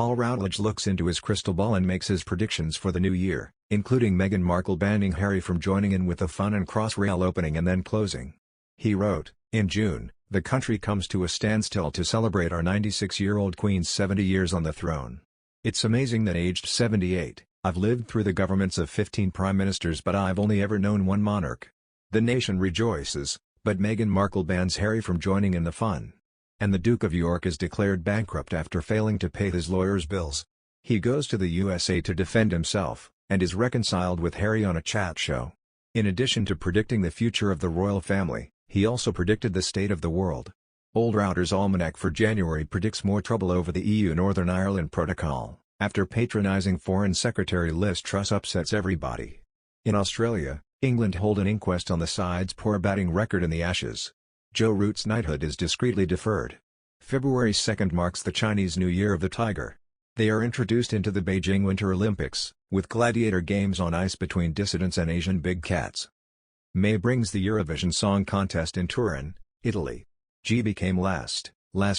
Paul Routledge looks into his crystal ball and makes his predictions for the new year, including Meghan Markle banning Harry from joining in with the fun and Crossrail opening and then closing. He wrote, "In June, the country comes to a standstill to celebrate our 96-year-old Queen's 70 years on the throne. It's amazing that aged 78, I've lived through the governments of 15 prime ministers but I've only ever known one monarch. The nation rejoices, but Meghan Markle bans Harry from joining in the fun. And the Duke of York is declared bankrupt after failing to pay his lawyer's bills. He goes to the USA to defend himself, and is reconciled with Harry on a chat show." In addition to predicting the future of the royal family, he also predicted the state of the world. Old Router's Almanac for January predicts more trouble over the EU Northern Ireland Protocol, after patronising Foreign Secretary Liz Truss upsets everybody. In Australia, England hold an inquest on the side's poor batting record in the Ashes. Joe Root's knighthood is discreetly deferred. February 2 marks the Chinese New Year of the Tiger. They are introduced into the Beijing Winter Olympics, with gladiator games on ice between dissidents and Asian big cats. May brings the Eurovision Song Contest in Turin, Italy. GB came last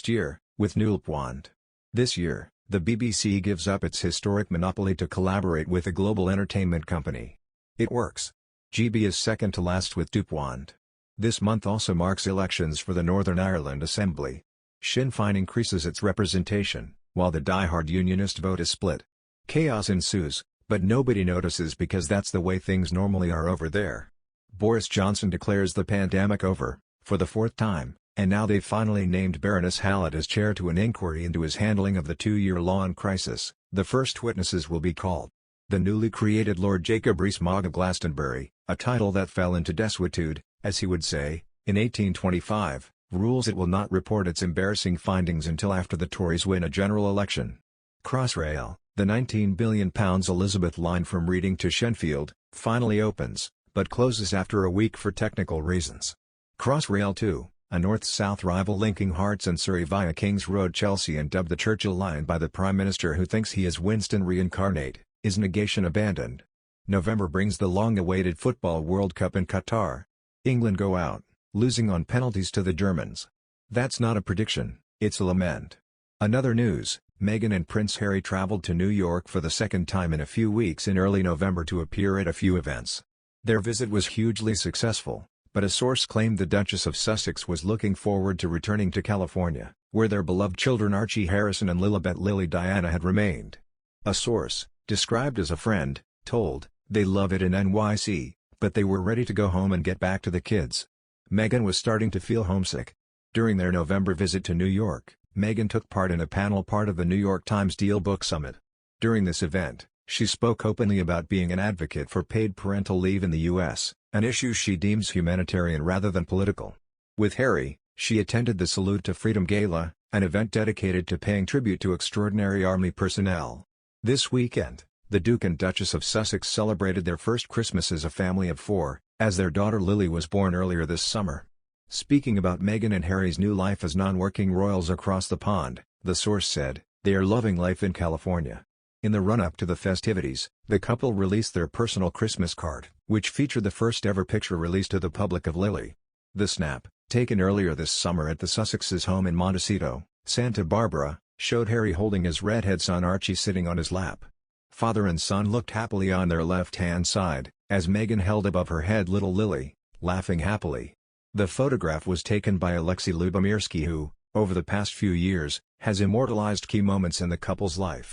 year, with Nulpwand. This year, the BBC gives up its historic monopoly to collaborate with a global entertainment company. It works. GB is second to last with Dupwand. This month also marks elections for the Northern Ireland Assembly. Sinn Féin increases its representation, while the die-hard unionist vote is split. Chaos ensues, but nobody notices because that's the way things normally are over there. Boris Johnson declares the pandemic over, for the 4th time, and now they've finally named Baroness Hallett as chair to an inquiry into his handling of the 2-year law on crisis. The first witnesses will be called. The newly created Lord Jacob Rees-Mogg of Glastonbury, a title that fell into desuetude, as he would say, in 1825, rules it will not report its embarrassing findings until after the Tories win a general election. Crossrail, the £19 billion Elizabeth line from Reading to Shenfield, finally opens, but closes after a week for technical reasons. Crossrail 2, a north-south rival linking Hearts and Surrey via Kings Road Chelsea and dubbed the Churchill Line by the Prime Minister who thinks he is Winston reincarnate, is negation abandoned. November brings the long-awaited Football World Cup in Qatar. England go out, losing on penalties to the Germans. That's not a prediction, it's a lament. Another news, Meghan and Prince Harry traveled to New York for the second time in a few weeks in early November to appear at a few events. Their visit was hugely successful, but a source claimed the Duchess of Sussex was looking forward to returning to California, where their beloved children Archie Harrison and Lilibet Lily Diana had remained. A source, described as a friend, told, "They love it in NYC, but they were ready to go home and get back to the kids." Meghan was starting to feel homesick. During their November visit to New York, Meghan took part in a panel part of the New York Times Deal Book Summit. During this event, she spoke openly about being an advocate for paid parental leave in the U.S., an issue she deems humanitarian rather than political. With Harry, she attended the Salute to Freedom Gala, an event dedicated to paying tribute to extraordinary Army personnel. This weekend, the Duke and Duchess of Sussex celebrated their first Christmas as a family of 4, as their daughter Lili was born earlier this summer. Speaking about Meghan and Harry's new life as non-working royals across the pond, the source said, "They are loving life in California." In the run-up to the festivities, the couple released their personal Christmas card, which featured the first-ever picture released to the public of Lili. The snap, taken earlier this summer at the Sussex's home in Montecito, Santa Barbara, showed Harry holding his redhead son Archie sitting on his lap. Father and son looked happily on their left-hand side, as Meghan held above her head little Lili, laughing happily. The photograph was taken by Alexei Lubomirsky who, over the past few years, has immortalized key moments in the couple's life.